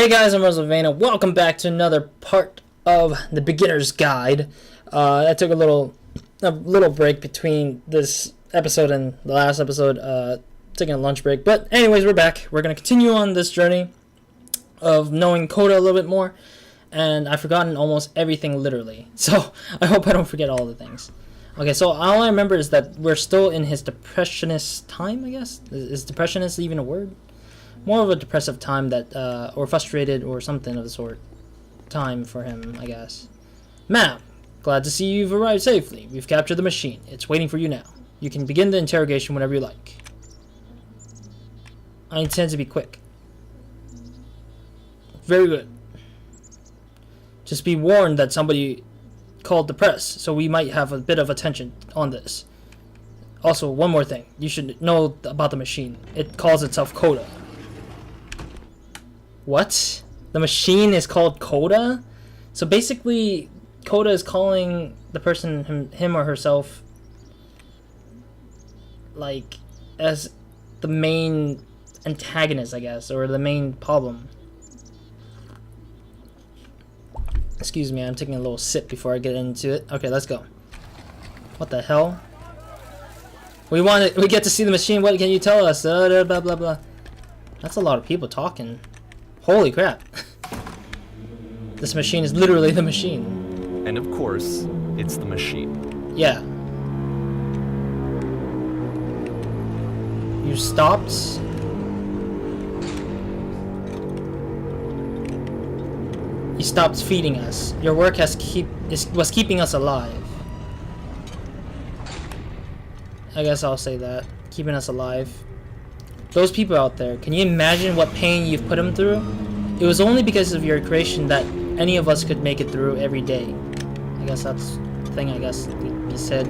Hey guys, I'm RozaldVaneGAME. Welcome back to another part of the beginner's guide. I took a little break between this episode and the last episode, taking a lunch break. But anyways, we're back. We're gonna continue on this journey of knowing Coda a little bit more, and I've forgotten almost everything literally. So I hope I don't forget all the things. Okay, so all I remember is that we're still in his depressionist time. I guess is depressionist even a word? More of a depressive time that, or frustrated or something of the sort. Time for him, I guess. Ma'am, glad to see you've arrived safely. We've captured the machine. It's waiting for you now. You can begin the interrogation whenever you like. I intend to be quick. Very good. Just be warned that somebody called the press, so we might have a bit of attention on this. Also, one more thing. You should know about the machine. It calls itself Coda. What? The machine is called Coda? So basically, Coda is calling the person him or herself like as the main antagonist, I guess, or the main problem. Excuse me, I'm taking a little sip before I get into it. Okay, let's go. What the hell? We get to see the machine. What can you tell us? Blah blah blah. That's a lot of people talking. Holy crap. This machine is literally the machine. And of course, it's the machine. Yeah. You stopped? You stopped feeding us. Your work was keeping us alive. I guess I'll say that. Keeping us alive. Those people out there, can you imagine what pain you've put them through? It was only because of your creation that any of us could make it through every day. I guess that's the thing, I guess he said.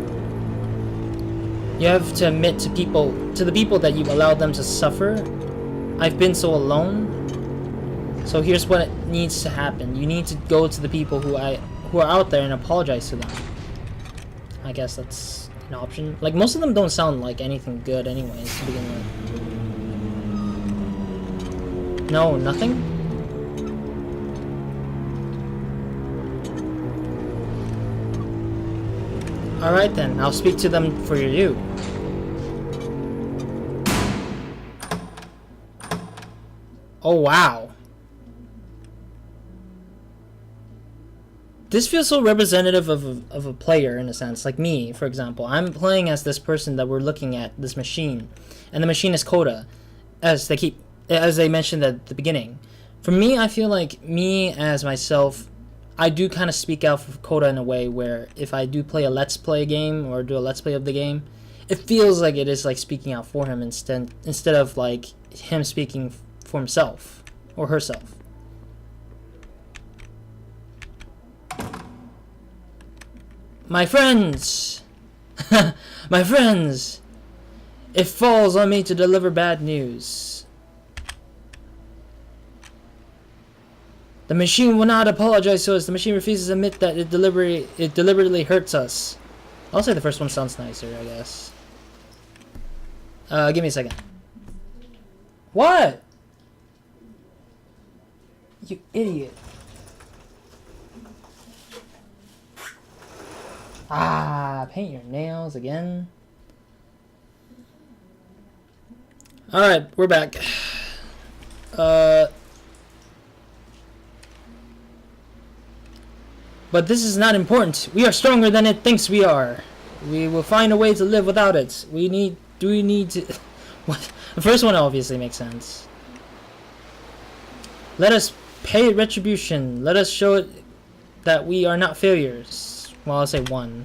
You have to admit to the people that you've allowed them to suffer. I've been so alone. So here's what needs to happen. You need to go to the people who are out there and apologize to them. I guess that's an option. Like, most of them don't sound like anything good anyways to begin with. No, nothing? Alright then, I'll speak to them for you. Oh wow. This feels so representative of a player in a sense. Like me, for example. I'm playing as this person that we're looking at, this machine. And the machine is Coda. As they mentioned at the beginning. For me, I feel like me as myself, I do kind of speak out for Coda in a way where if I do play a Let's Play game or do a Let's Play of the game, it feels like it is like speaking out for him instead of like him speaking for himself or herself. My friends! My friends! It falls on me to deliver bad news. The machine will not apologize to us. The machine refuses to admit that it deliberately hurts us. I'll say the first one sounds nicer, I guess. Give me a second. What? You idiot. Ah, paint your nails again. Alright, we're back. But this is not important. We are stronger than it thinks we are. We will find a way to live without it. Do we need to... What? The first one obviously makes sense. Let us pay retribution. Let us show it that we are not failures. Well, I'll say one.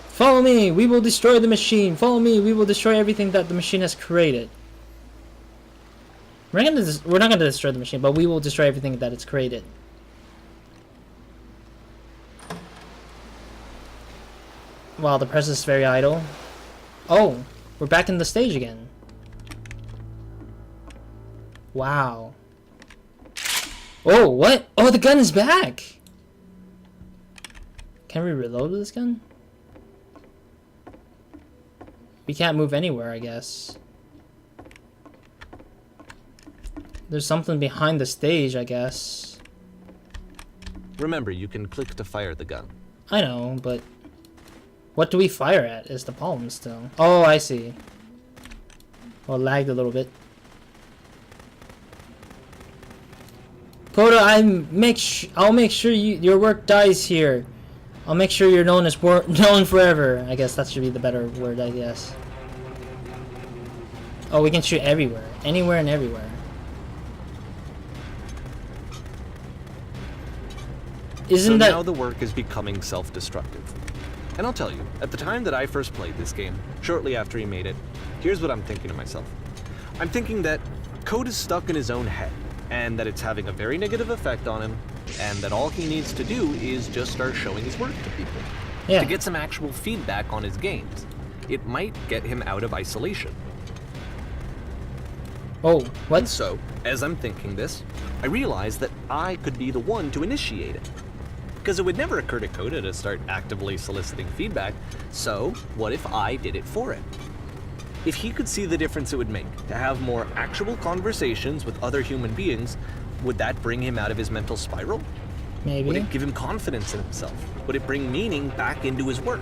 Follow me. We will destroy the machine. Follow me. We will destroy everything that the machine has created. We're not going to destroy the machine, but we will destroy everything that it's created. Wow, the press is very idle. Oh, we're back in the stage again. Wow. Oh, what? Oh, the gun is back! Can we reload this gun? We can't move anywhere, I guess. There's something behind the stage, I guess. Remember, you can click to fire the gun. I know, but what do we fire at is the problem still. Oh, I see. Well, lagged a little bit. Coda, I'll make sure your work dies here. I'll make sure you're known forever. I guess that should be the better word, I guess. Oh, we can shoot everywhere. Anywhere and everywhere. Isn't that... now the work is becoming self-destructive. And I'll tell you, at the time that I first played this game, shortly after he made it, here's what I'm thinking to myself. I'm thinking that Code is stuck in his own head, and that it's having a very negative effect on him, and that all he needs to do is just start showing his work to people. Yeah. To get some actual feedback on his games. It might get him out of isolation. Oh, what? And so, as I'm thinking this, I realize that I could be the one to initiate it. Because it would never occur to Coda to start actively soliciting feedback, so what if I did it for him? If he could see the difference it would make to have more actual conversations with other human beings, would that bring him out of his mental spiral? Maybe. Would it give him confidence in himself? Would it bring meaning back into his work?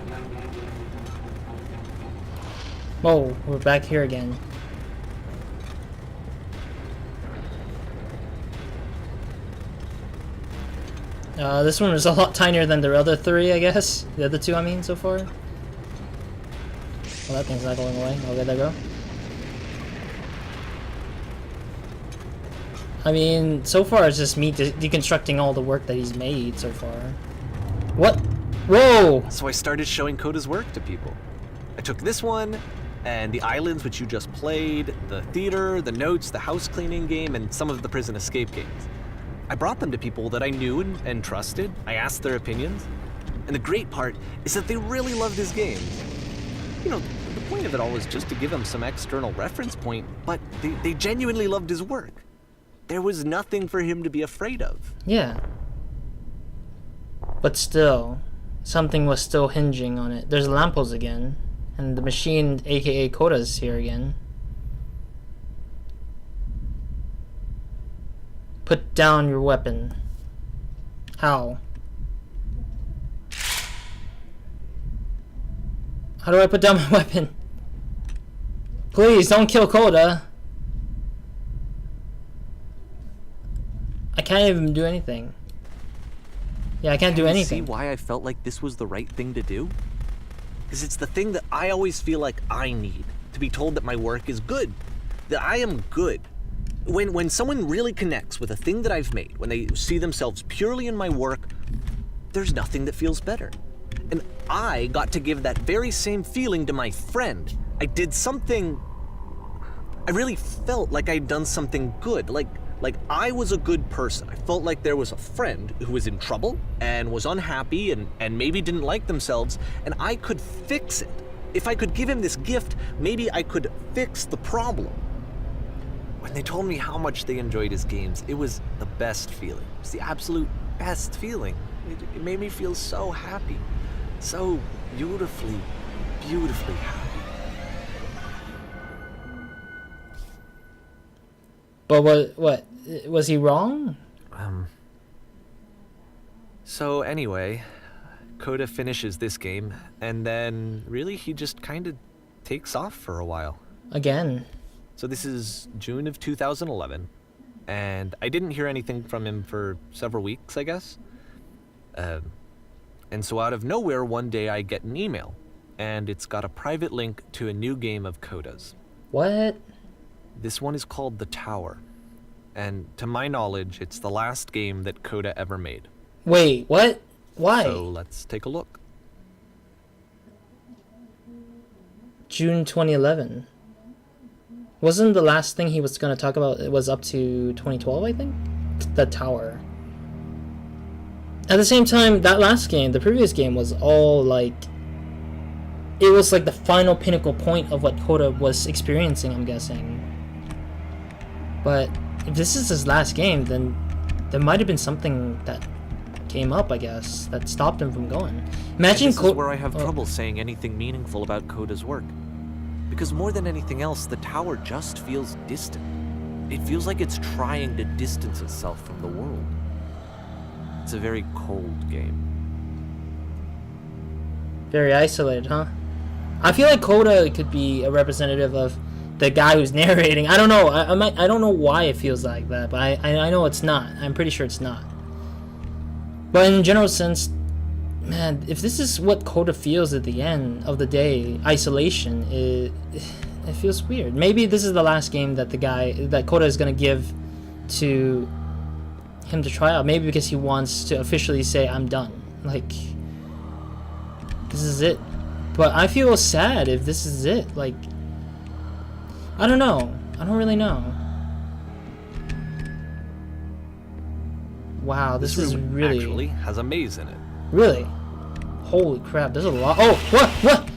Oh, we're back here again. This one is a lot tinier than the other three, I guess. The other two, I mean, so far. Well, that thing's not going away. Okay, there we go. I mean, so far it's just me deconstructing all the work that he's made so far. What? Whoa! So I started showing Coda's work to people. I took this one, and the islands which you just played, the theater, the notes, the house cleaning game, and some of the prison escape games. I brought them to people that I knew and trusted. I asked their opinions. And the great part is that they really loved his games. You know, the point of it all was just to give him some external reference point, but they genuinely loved his work. There was nothing for him to be afraid of. Yeah. But still, something was still hinging on it. There's Lampos again. And the machine, aka Coda's here again. Put down your weapon. How? How do I put down my weapon? Please, don't kill Coda. I can't even do anything. Yeah, I can't do anything. See why I felt like this was the right thing to do? Because it's the thing that I always feel like I need. To be told that my work is good. That I am good. When someone really connects with a thing that I've made, when they see themselves purely in my work, there's nothing that feels better. And I got to give that very same feeling to my friend. I did something... I really felt like I'd done something good, like I was a good person. I felt like there was a friend who was in trouble and was unhappy and maybe didn't like themselves, and I could fix it. If I could give him this gift, maybe I could fix the problem. When they told me how much they enjoyed his games, it was the best feeling. It was the absolute best feeling. It made me feel so happy. So beautifully, beautifully happy. But what? Was he wrong? So anyway, Coda finishes this game, and then really he just kind of takes off for a while. Again. So this is June of 2011, and I didn't hear anything from him for several weeks, I guess. And so out of nowhere, one day I get an email, and it's got a private link to a new game of Coda's. What? This one is called The Tower, and to my knowledge, it's the last game that Coda ever made. Wait, what? Why? So let's take a look. June 2011. Wasn't the last thing he was going to talk about, it was up to 2012, I think? The Tower. At the same time, that last game, the previous game, was all like... It was like the final pinnacle point of what Coda was experiencing, I'm guessing. But if this is his last game, then there might have been something that came up, I guess, that stopped him from going. Imagine this is where I have trouble saying anything meaningful about Coda's work. Because more than anything else, The Tower just feels distant. it feels like it's trying to distance itself from the world. It's a very cold game. Very isolated, huh? I feel like Coda could be a representative of the guy who's narrating. I don't know. I don't know why it feels like that, but I know it's not. I'm pretty sure it's not. But in general sense, man, if this is what Coda feels at the end of the day, isolation, it feels weird. Maybe this is the last game that Coda is gonna give to him to try out. Maybe because he wants to officially say, I'm done. Like, this is it. But I feel sad if this is it. Like, I don't know. I don't really know. Wow, this is really... actually has a maze in it. Really? Holy crap, there's a lot... Oh, what?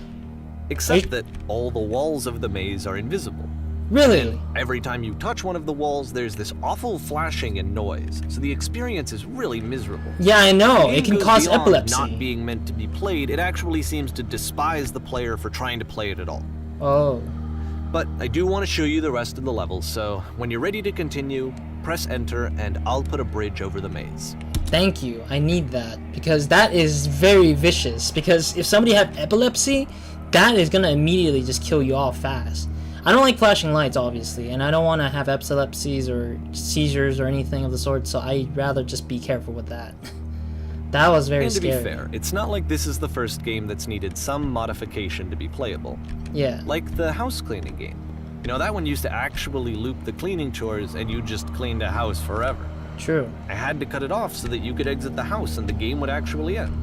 Except that all the walls of the maze are invisible. Really? Every time you touch one of the walls, there's this awful flashing and noise, so the experience is really miserable. Yeah, I know. The It game can goes cause beyond epilepsy. not being meant to be played, it actually seems to despise the player for trying to play it at all. Oh. But I do want to show you the rest of the levels, so when you're ready to continue, press enter and I'll put a bridge over the maze. Thank you. I need that. Because that is very vicious. Because if somebody had epilepsy, that is gonna immediately just kill you off fast. I don't like flashing lights, obviously, and I don't want to have epilepsies or seizures or anything of the sort, so I'd rather just be careful with that. That was very scary. And to be fair, it's not like this is the first game that's needed some modification to be playable. Yeah. Like the house cleaning game. You know, that one used to actually loop the cleaning chores and you just cleaned a house forever. True. I had to cut it off so that you could exit the house and the game would actually end.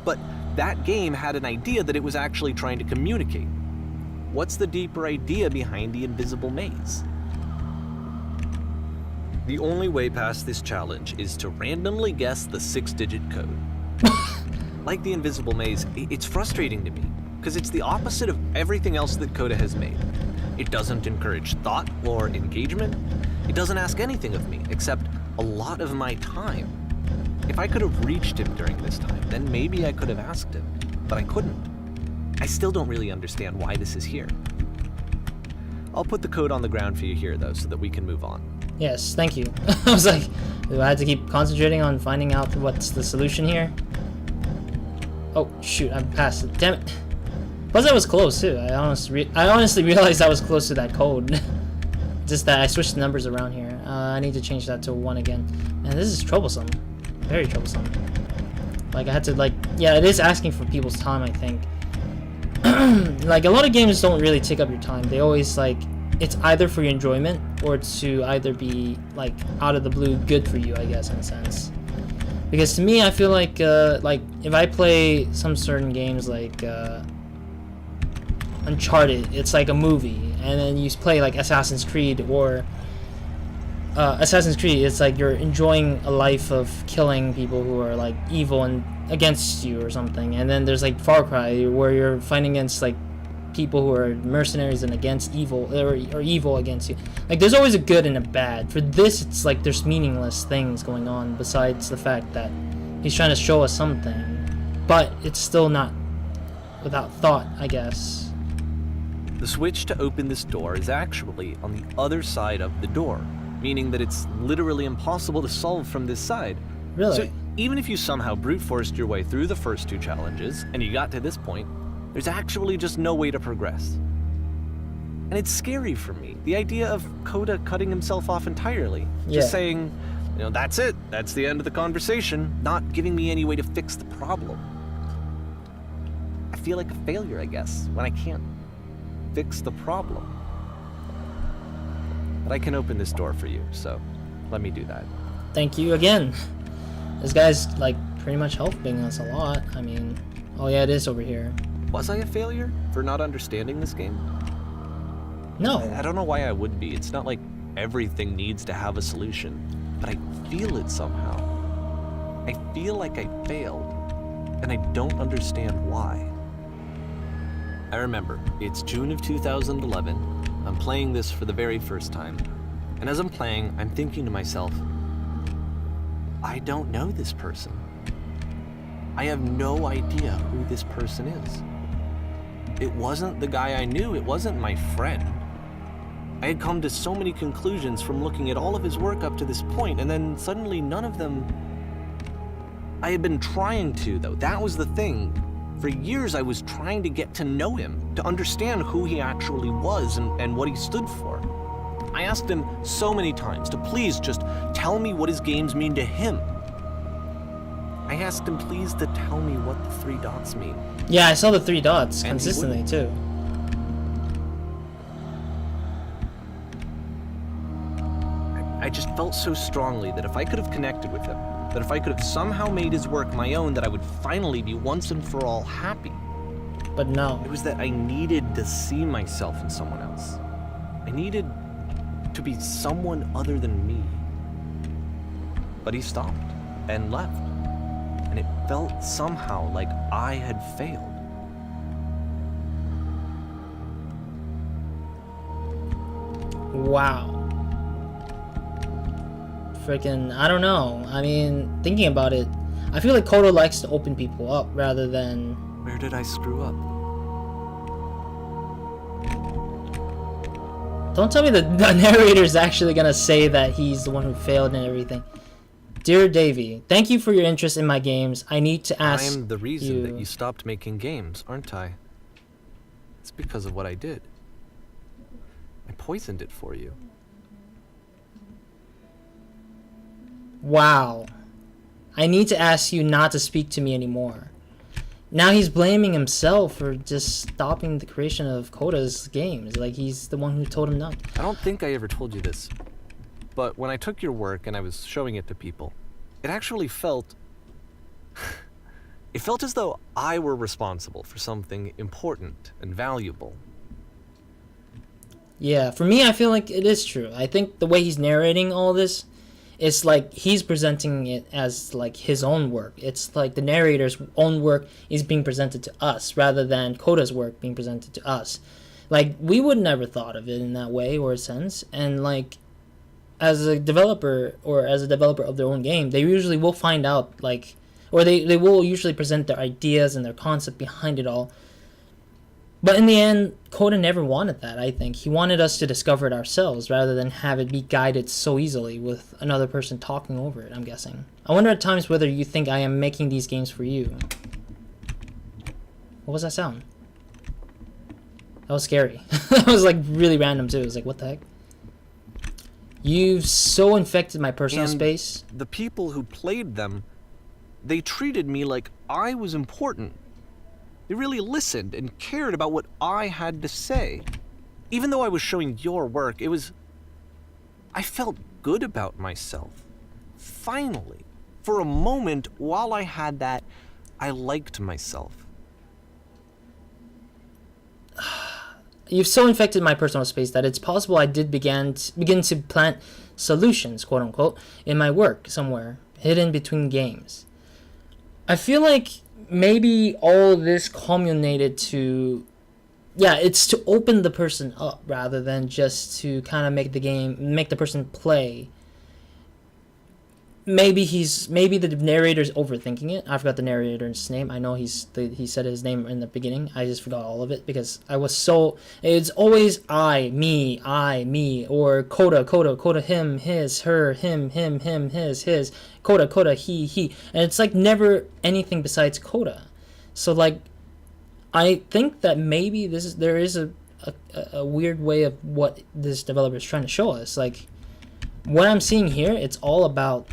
But that game had an idea that it was actually trying to communicate. What's the deeper idea behind the invisible maze? The only way past this challenge is to randomly guess the 6-digit code. Like the invisible maze, it's frustrating to me, because it's the opposite of everything else that Coda has made. It doesn't encourage thought or engagement. It doesn't ask anything of me, except a lot of my time. If I could have reached him during this time, then maybe I could have asked him, but I couldn't. I still don't really understand why this is here. I'll put the code on the ground for you here, though, so that we can move on. Yes, thank you. I was like, do I have to keep concentrating on finding out what's the solution here? Oh, shoot, I passed it. Damn it. Plus, I was close, too. I honestly realized I was close to that code. Just that I switched the numbers around here. I need to change that to 1 again. Man, this is troublesome. Very troublesome. Like, I had to, like... Yeah, it is asking for people's time, I think. Like, a lot of games don't really take up your time. They always, like... It's either for your enjoyment, or to either be, like, out of the blue good for you, I guess, in a sense. Because to me, I feel like, if I play some certain games, like, Uncharted, it's like a movie, and then you play, like, Assassin's Creed, or... Assassin's Creed, it's like you're enjoying a life of killing people who are, like, evil and against you or something. And then there's, like, Far Cry, where you're fighting against, like, people who are mercenaries and against evil, or evil against you. Like, there's always a good and a bad. For this, it's like there's meaningless things going on besides the fact that he's trying to show us something. But it's still not without thought, I guess. The switch to open this door is actually on the other side of the door, meaning that it's literally impossible to solve from this side. Really? So even if you somehow brute forced your way through the first 2 challenges, and you got to this point, there's actually just no way to progress. And it's scary for me, the idea of Coda cutting himself off entirely. Just saying, you know, that's it, that's the end of the conversation, not giving me any way to fix the problem. I feel like a failure, I guess, when I can't fix the problem. But I can open this door for you, so let me do that. Thank you again. This guy's, like, pretty much helping us a lot. I mean, oh yeah, it is over here. Was I a failure for not understanding this game? No. I don't know why I would be. It's not like everything needs to have a solution, but I feel it somehow. I feel like I failed, and I don't understand why. I remember, it's June of 2011. I'm playing this for the very first time, and as I'm playing, I'm thinking to myself, I don't know this person. I have no idea who this person is. It wasn't the guy I knew, it wasn't my friend. I had come to so many conclusions from looking at all of his work up to this point, and then suddenly none of them... I had been trying to, though. That was the thing. For years I was trying to get to know him, to understand who he actually was and what he stood for. I asked him so many times to please just tell me what his games mean to him. I asked him please to tell me what the 3 dots mean. Yeah, I saw the 3 dots And consistently too. I just felt so strongly that if I could have connected with him, that if I could have somehow made his work my own, that I would finally be once and for all happy. But no. It was that I needed to see myself in someone else. I needed to be someone other than me. But he stopped and left, and it felt somehow like I had failed. Wow. Freaking, I don't know. I mean, thinking about it, I feel like Coda likes to open people up rather than... Where did I screw up? Don't tell me that the narrator is actually gonna say that he's the one who failed and everything. Dear Davey, thank you for your interest in my games. I need to ask I'm the reason that you stopped making games, aren't I? It's because of what I did. I poisoned it for you. Wow. I need to ask you not to speak to me anymore. Now he's blaming himself for just stopping the creation of Coda's games. Like, he's the one who told him not. I don't think I ever told you this, but when I took your work and I was showing it to people, it actually felt... it felt as though I were responsible for something important and valuable. Yeah, for me, I feel like it is true. I think the way he's narrating all this, it's like he's presenting it as like his own work. It's like the narrator's own work is being presented to us rather than Coda's work being presented to us. Like, we would never thought of it in that way or a sense. And like, as a developer or as a developer of their own game, they usually will find out like, or they will usually present their ideas and their concept behind it all. But in the end, Coda never wanted that, I think. He wanted us to discover it ourselves rather than have it be guided so easily with another person talking over it, I'm guessing. I wonder at times whether you think I am making these games for you. What was that sound? That was scary. That was like really random too. It was like, what the heck? You've so infected my personal space. The people who played them, they treated me like I was important. They really listened and cared about what I had to say. Even though I was showing your work, I felt good about myself. Finally. For a moment, while I had that, I liked myself. You've so infected my personal space that it's possible I did begin to plant solutions, quote unquote, in my work somewhere, hidden between games. I feel like maybe all this culminated to, yeah, it's to open the person up rather than just to kind of make the person play. Maybe the narrator's overthinking it. I forgot the narrator's name. I know he said his name in the beginning. I just forgot all of it because it's always me, or Coda, him, his, her, him, his, Coda, he. And it's like never anything besides Coda. So like, I think that maybe there is a weird way of what this developer is trying to show us. Like, what I'm seeing here, it's all about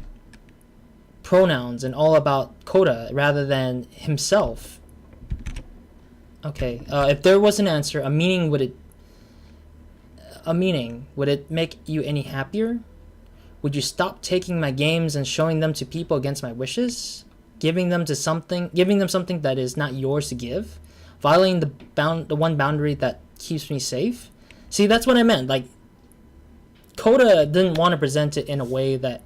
pronouns and all about Coda rather than himself. Okay, if there was an answer, a meaning, would it make you any happier? Would you stop taking my games and showing them to people against my wishes? Giving them something that is not yours to give? Violating the one boundary that keeps me safe? See, that's what I meant. Like, Coda didn't want to present it in a way that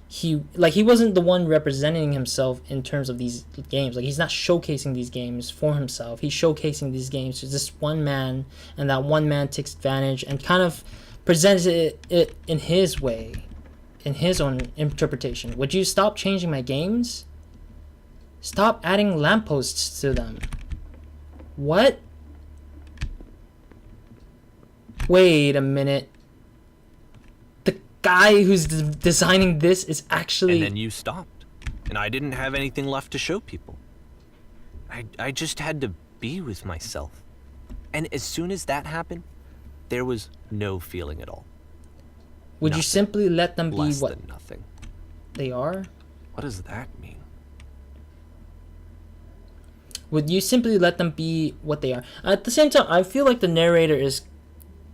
he wasn't the one representing himself in terms of these games. Like, he's not showcasing these games for himself. He's showcasing these games to just one man, and that one man takes advantage and kind of presents it in his way, in his own interpretation. Would you stop changing my games? Stop adding lampposts to them. What? Wait a minute. guy who's designing this is actually... And then you stopped. And I didn't have anything left to show people. I just had to be with myself. And as soon as that happened, there was no feeling at all. Would Nothing. you simply let them be Less what than nothing. they are? What does that mean? Would you simply let them be what they are? At the same time, I feel like the narrator is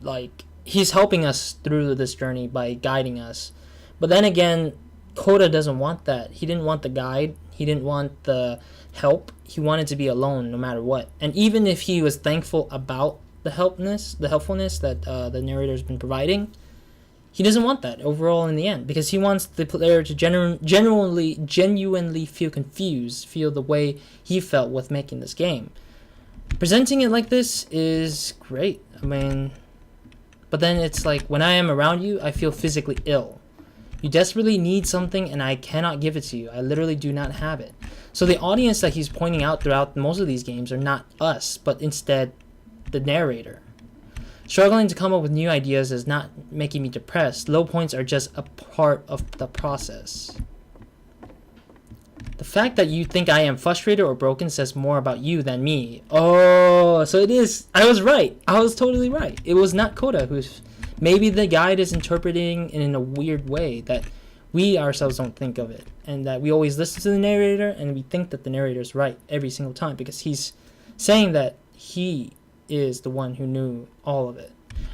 like, he's helping us through this journey by guiding us. But then again, Coda doesn't want that. He didn't want the guide. He didn't want the help. He wanted to be alone no matter what. And even if he was thankful about the helpfulness that the narrator's been providing, he doesn't want that overall in the end, because he wants the player to genuinely feel confused, feel the way he felt with making this game. Presenting it like this is great. I mean, but then it's like, when I am around you, I feel physically ill. You desperately need something and I cannot give it to you. I literally do not have it. So the audience that he's pointing out throughout most of these games are not us, but instead the narrator. Struggling to come up with new ideas is not making me depressed. Low points are just a part of the process. The fact that you think I am frustrated or broken says more about you than me. Oh, so it is. I was right. I was totally right. It was not Coda who's... Maybe the guide is interpreting it in a weird way that we ourselves don't think of it. And that we always listen to the narrator and we think that the narrator is right every single time, because he's saying that he is the one who knew all of it.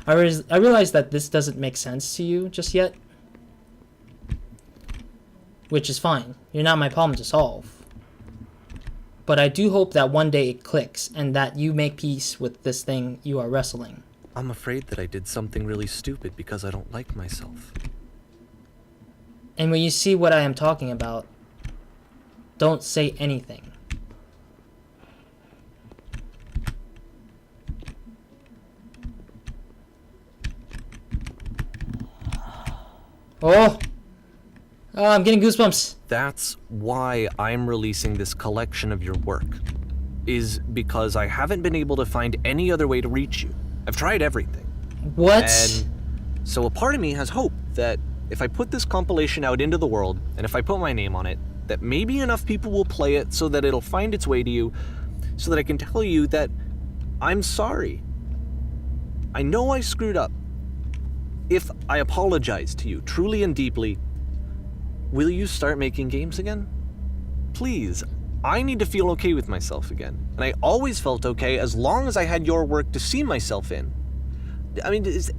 I realize that this doesn't make sense to you just yet, which is fine. You're not my problem to solve. But I do hope that one day it clicks and that you make peace with this thing you are wrestling. I'm afraid that I did something really stupid because I don't like myself. And when you see what I am talking about, don't say anything. Oh, I'm getting goosebumps. That's why I'm releasing this collection of your work, is because I haven't been able to find any other way to reach you. I've tried everything. What? And so a part of me has hope that if I put this compilation out into the world, and if I put my name on it, that maybe enough people will play it so that it'll find its way to you, so that I can tell you that I'm sorry. I know I screwed up. If I apologize to you truly and deeply, will you start making games again? Please. I need to feel okay with myself again. And I always felt okay as long as I had your work to see myself in. I mean, is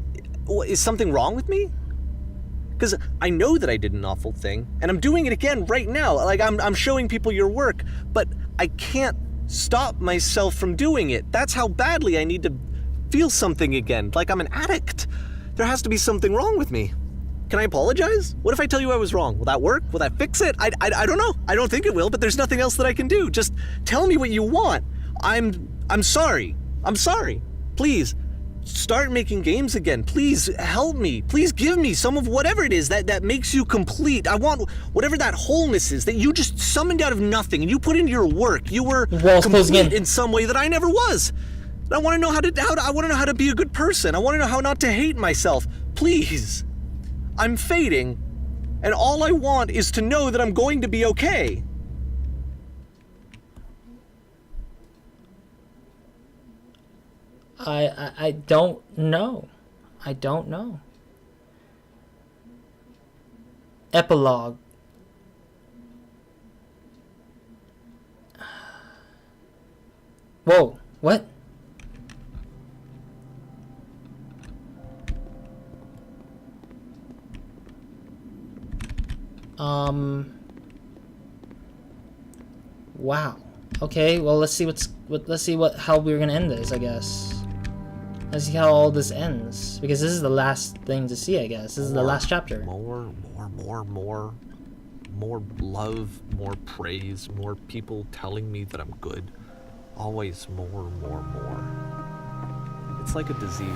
something wrong with me? Because I know that I did an awful thing, and I'm doing it again right now. Like, I'm showing people your work, but I can't stop myself from doing it. That's how badly I need to feel something again, like I'm an addict. There has to be something wrong with me. Can I apologize? What if I tell you I was wrong? Will that work? Will that fix it? I don't know. I don't think it will, but there's nothing else that I can do. Just tell me what you want. I'm sorry. I'm sorry. Please, start making games again. Please help me. Please give me some of whatever it is that makes you complete. I want whatever that wholeness is that you just summoned out of nothing and you put into your work. You were complete in some way that I never was. And I want to know how to be a good person. I want to know how not to hate myself. Please. I'm fading, and all I want is to know that I'm going to be okay. I don't know. I don't know. Epilogue. Whoa, what? Wow. Okay, well, let's see how we're gonna end this, I guess. Let's see how all this ends, because this is the last thing to see, I guess. This is the last chapter. More love, more praise, more people telling me that I'm good. Always more. It's like a disease.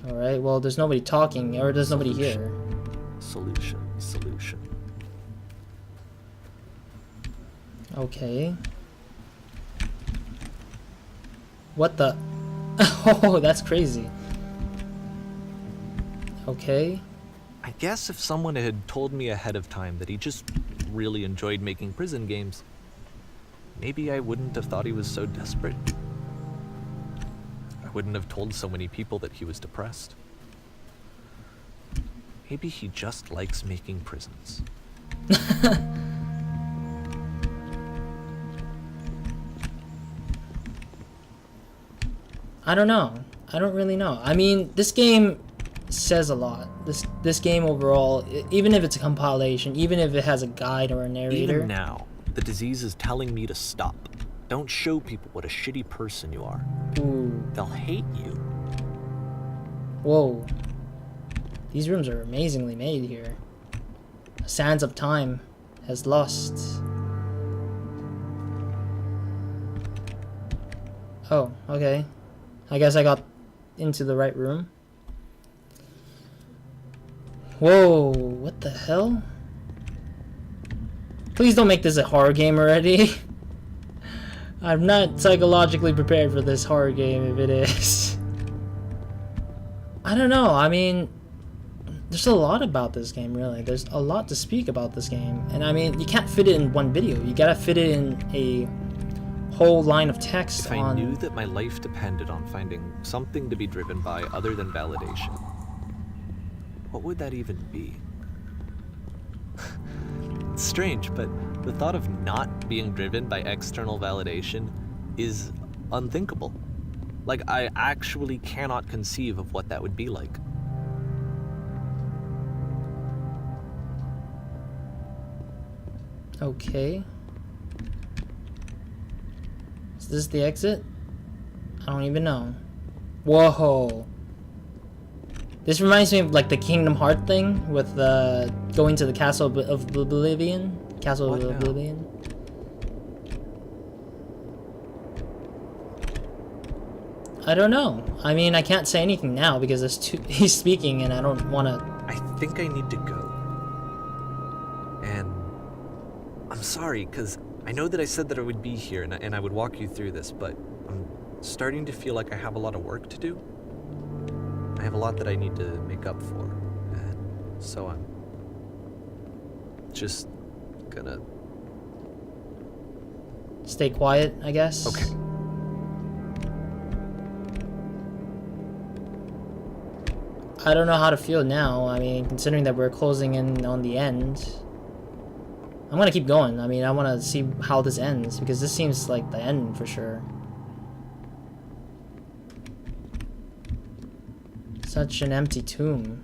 Alright, well, there's nobody talking, or there's nobody here. Solution. Okay. What the? Oh, that's crazy. Okay. I guess if someone had told me ahead of time that he just really enjoyed making prison games, maybe I wouldn't have thought he was so desperate. I wouldn't have told so many people that he was depressed. Maybe he just likes making prisons. I don't know. I don't really know. I mean, this game says a lot. This game overall, even if it's a compilation, even if it has a guide or a narrator. Even now, the disease is telling me to stop. Don't show people what a shitty person you are. Ooh. They'll hate you. Whoa. These rooms are amazingly made here. Sands of Time has lost. Oh, okay. I guess I got into the right room. Whoa, what the hell? Please don't make this a horror game already. I'm not psychologically prepared for this horror game if it is. I don't know, I mean, there's a lot about this game, really. There's a lot to speak about this game. And I mean, you can't fit it in one video. You gotta fit it in a whole line of text. If I knew that my life depended on finding something to be driven by other than validation, what would that even be? It's strange, but the thought of not being driven by external validation is unthinkable. Like, I actually cannot conceive of what that would be like. Okay. Is this the exit? I don't even know. Whoa. This reminds me of like the Kingdom Hearts thing with going to the Castle of Oblivion. Castle of Oblivion. I don't know. I mean, I can't say anything now because he's speaking and I don't want to. I think I need to go. And I'm sorry, because I know that I said that I would be here and I would walk you through this, but I'm starting to feel like I have a lot of work to do. I have a lot that I need to make up for, and so I'm just gonna... Stay quiet, I guess? Okay. I don't know how to feel now. I mean, considering that we're closing in on the end. I'm gonna keep going. I mean, I want to see how this ends, because this seems like the end for sure. Such an empty tomb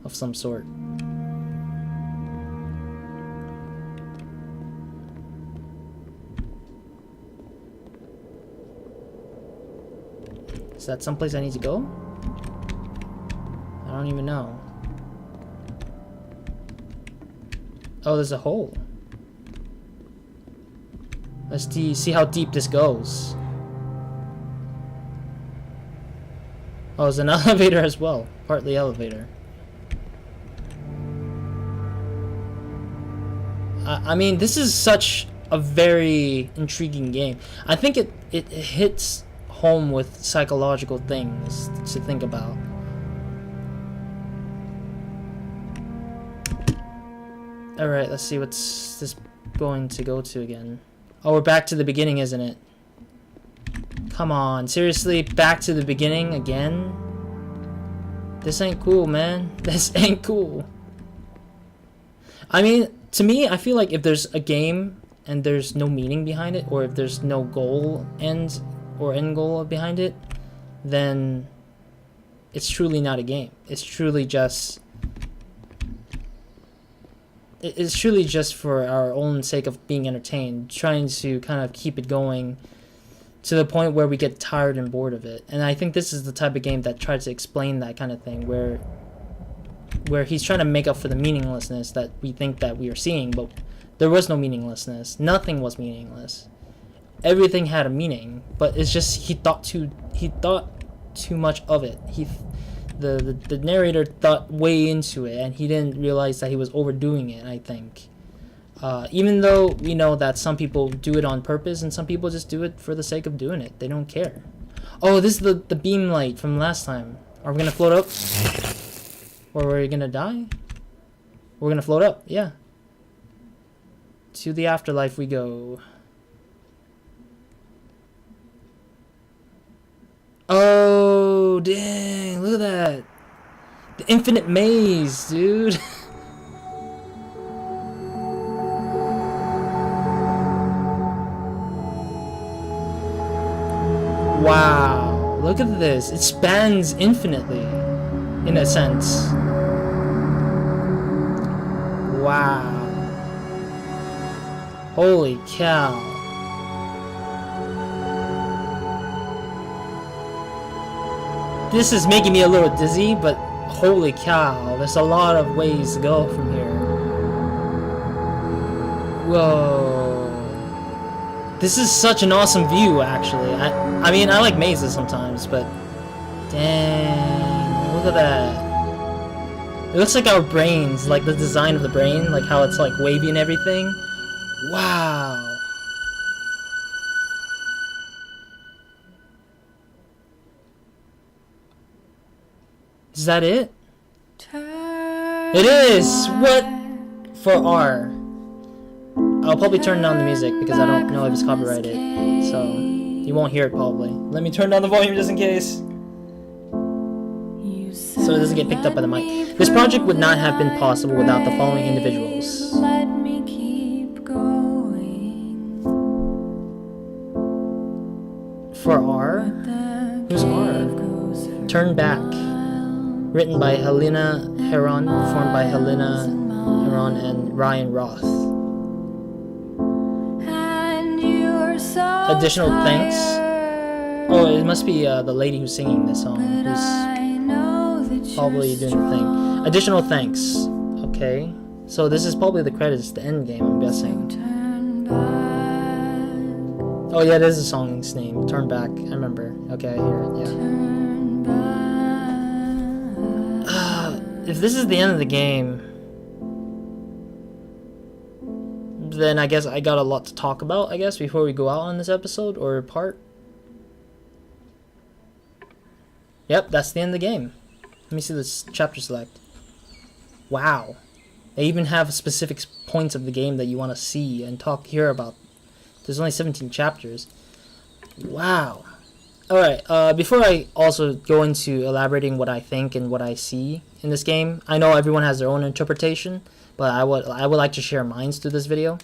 of some sort. Is that someplace I need to go? I don't even know. Oh, there's a hole. Let's see how deep this goes. Oh, there's an elevator as well. Partly elevator. I mean, this is such a very intriguing game. I think it hits home with psychological things to think about. Alright, let's see what's this going to go to again. Oh, we're back to the beginning, isn't it? Come on, seriously? Back to the beginning again? This ain't cool, man. This ain't cool. I mean, to me, I feel like if there's a game and there's no meaning behind it, or if there's no goal end goal behind it, then it's truly not a game. It's truly just... It's truly just for our own sake of being entertained, trying to kind of keep it going to the point where we get tired and bored of it. And I think this is the type of game that tries to explain that kind of thing, where he's trying to make up for the meaninglessness that we think that we are seeing, but there was no meaninglessness. Nothing was meaningless. Everything had a meaning, but it's just he thought too much of it. The narrator thought way into it, and he didn't realize that he was overdoing it, I think. Even though we know that some people do it on purpose and some people just do it for the sake of doing it. They don't care. Oh, this is the beam light from last time. Are we gonna float up? Or are we gonna die? We're gonna float up, yeah. To the afterlife we go. Oh, dang, look at that. The infinite maze, dude. Wow, look at this. It spans infinitely, in a sense. Wow. Holy cow. This is making me a little dizzy, but holy cow, there's a lot of ways to go from here. Whoa. This is such an awesome view, actually. I mean, I like mazes sometimes, but dang, look at that. It looks like our brains, like the design of the brain, like how it's like wavy and everything. Wow. Is that it? It is! What? For R. I'll probably turn down the music because I don't know if it's copyrighted. So, you won't hear it probably. Let me turn down the volume just in case. So it doesn't get picked up by the mic. This project would not have been possible without the following individuals. For R? Who's R? Turn Back. Written by Helena Heron, performed by Helena Heron and Ryan Roth. Additional thanks. Oh, it must be the lady who's singing this song, who's probably doing the thing. Additional thanks. Okay. So this is probably the credits, the end game, I'm guessing. Oh yeah, it is the song's name. Turn Back. I remember. Okay, I hear it. Yeah. If this is the end of the game, then I guess I got a lot to talk about, I guess, before we go out on this episode or part. Yep, that's the end of the game. Let me see this chapter select. Wow. They even have specific points of the game that you want to see and hear about. There's only 17 chapters. Wow. Alright, before I also go into elaborating what I think and what I see in this game, I know everyone has their own interpretation, but I would like to share mine through this video.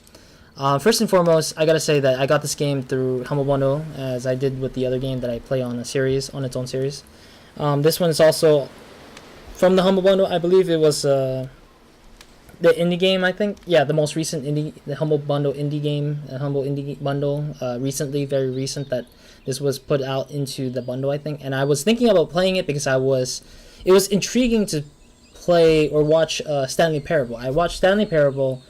First and foremost, I gotta say that I got this game through Humble Bundle, as I did with the other game that I play on its own series. This one is also from the Humble Bundle. I believe it was the indie game, I think. Yeah, the most recent the Humble Bundle indie game, Humble Indie Bundle, recently, very recent, that this was put out into the bundle, I think. And I was thinking about playing it because it was intriguing to play or watch Stanley Parable. I watched Stanley Parable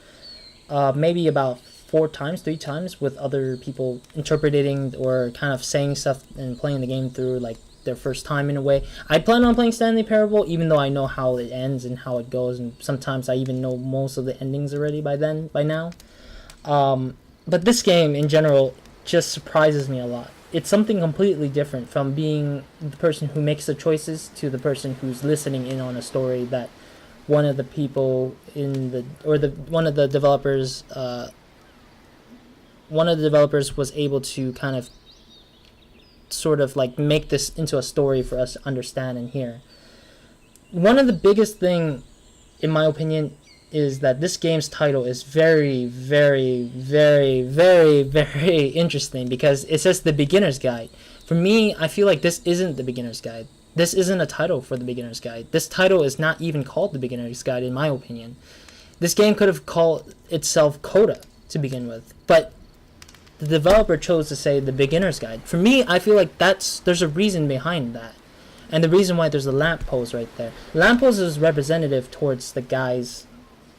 maybe about 3 times with other people interpreting or kind of saying stuff and playing the game through like their first time in a way. I plan on playing Stanley Parable even though I know how it ends and how it goes, and sometimes I even know most of the endings already by now. But this game in general just surprises me a lot. It's something completely different from being the person who makes the choices to the person who's listening in on a story that one of the people one of the developers was able to kind of sort of like make this into a story for us to understand and hear. One of the biggest thing, in my opinion, is that this game's title is very, very, very, very, very interesting because it says The Beginner's Guide. For me, I feel like this isn't The Beginner's Guide. This isn't a title for The Beginner's Guide. This title is not even called The Beginner's Guide, in my opinion. This game could have called itself Coda to begin with, but the developer chose to say The Beginner's Guide. For me, I feel like there's a reason behind that. And the reason why there's a lamppost right there. Lamppost is representative towards the guy's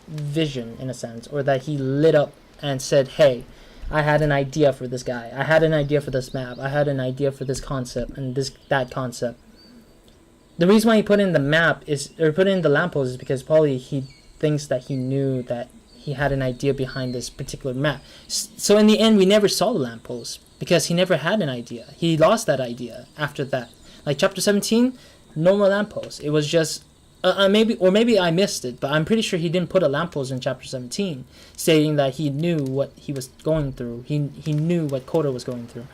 vision, in a sense, or that he lit up and said, hey, I had an idea for this guy. I had an idea for this map. I had an idea for this concept and that concept. The reason why he put in the lamppost is because probably he thinks that he knew that he had an idea behind this particular map. So in the end, we never saw the lamppost because he never had an idea. He lost that idea after that. Like chapter 17, no more lamppost. It was just maybe I missed it, but I'm pretty sure he didn't put a lamppost in chapter 17, stating that he knew what he was going through. He knew what Coda was going through.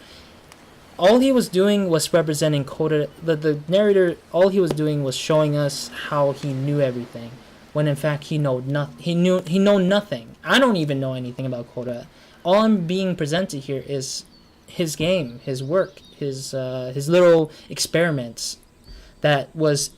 All he was doing was representing Coda. The narrator, all he was doing was showing us how he knew everything, when in fact he know nothing. I don't even know anything about Coda. All I'm being presented here is his game, his work, his little experiments that was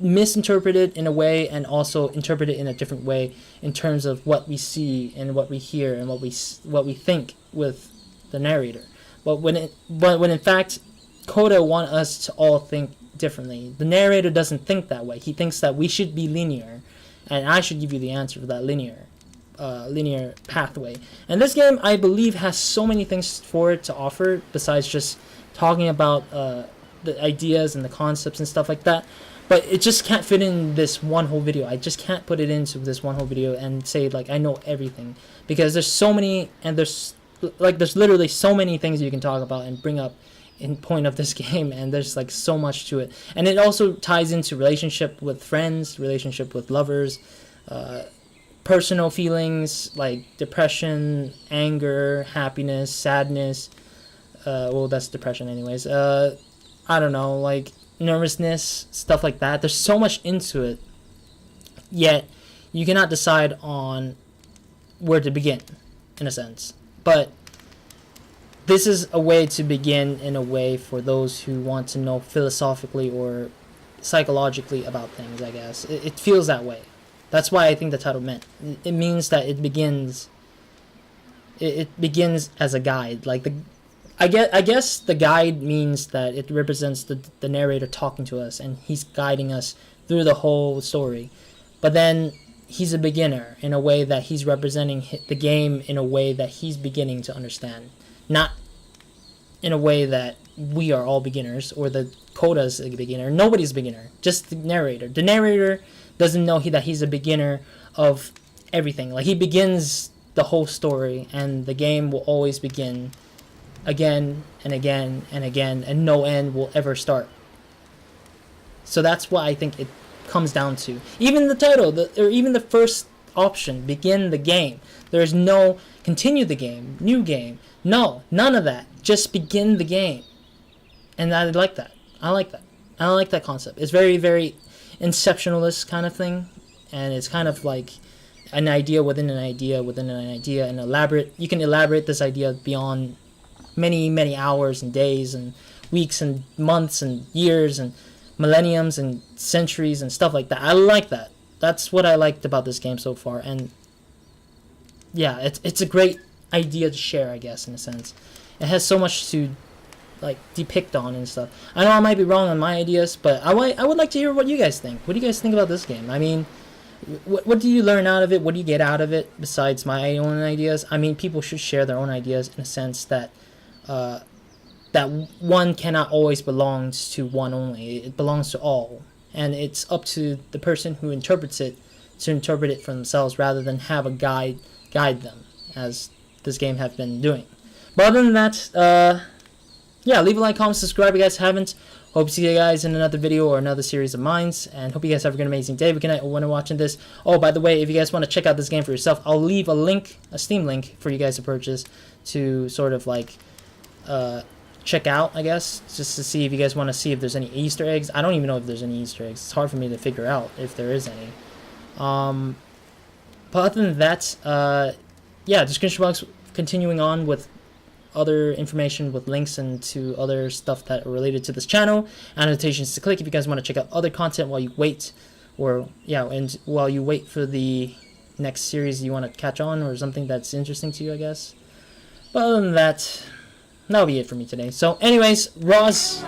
misinterpreted in a way and also interpreted in a different way in terms of what we see and what we hear and what we think with the narrator. But when in fact Coda want us to all think differently. The narrator doesn't think that way. He thinks that we should be linear, and I should give you the answer for that linear pathway. And this game, I believe, has so many things for it to offer besides just talking about the ideas and the concepts and stuff like that. But it just can't fit in this one whole video. I just can't put it into this one whole video and say like I know everything, because there's so many, and there's literally so many things you can talk about and bring up in point of this game, and there's like so much to it. And it also ties into relationship with friends, relationship with lovers, personal feelings like depression, anger, happiness, sadness. Well, that's depression anyways. I don't know, like nervousness, stuff like that. There's so much into it, yet you cannot decide on where to begin, in a sense. But this is a way to begin, in a way, for those who want to know philosophically or psychologically about things, I guess. It feels that way. That's why I think the title meant. It means that it begins as a guide. Like I guess the guide means that it represents the narrator talking to us, and he's guiding us through the whole story. But then he's a beginner in a way that he's representing the game in a way that he's beginning to understand. Not in a way that we are all beginners, or the Coda's a beginner. Nobody's a beginner, just the narrator. The narrator doesn't know that he's a beginner of everything. Like, he begins the whole story, and the game will always begin again and again and again, and no end will ever start. So that's what I think it comes down to. Even the title, or even the first option, begin the game. There's no continue the game, new game. No, none of that. Just begin the game. And I like that. I like that concept. It's very, very inceptionalist kind of thing. And it's kind of like an idea within an idea within an idea, and you can elaborate this idea beyond many, many hours and days and weeks and months and years and millenniums and centuries and stuff like that. I like that. That's what I liked about this game so far. And yeah, it's a great idea to share, I guess, in a sense. It has so much to like depict on and stuff. I know I might be wrong on my ideas, but I would like to hear what you guys think. What do you guys think about this game? I mean, what do you learn out of it? What do you get out of it besides my own ideas? I mean, people should share their own ideas in a sense that that one cannot always belong to one only. It belongs to all, and it's up to the person who interprets it to interpret it for themselves, rather than have a guide them, as this game have been doing. But other than that, yeah, leave a like, comment, subscribe if you guys haven't. Hope to see you guys in another video or another series of mines, and hope you guys have an amazing day. Good night when you're watching this. Oh, by the way, if you guys want to check out this game for yourself, I'll leave a link, a Steam link, for you guys to purchase, to sort of like check out, I guess, just to see if you guys want to see if there's any Easter eggs. I don't even know if there's any Easter eggs. It's hard for me to figure out if there is any. But other than that, yeah, description box continuing on with other information with links and to other stuff that are related to this channel, annotations to click if you guys want to check out other content while you wait, or yeah, and while you wait for the next series you want to catch on, or something that's interesting to you, I guess. But other than that, that'll be it for me today. So anyways, Roz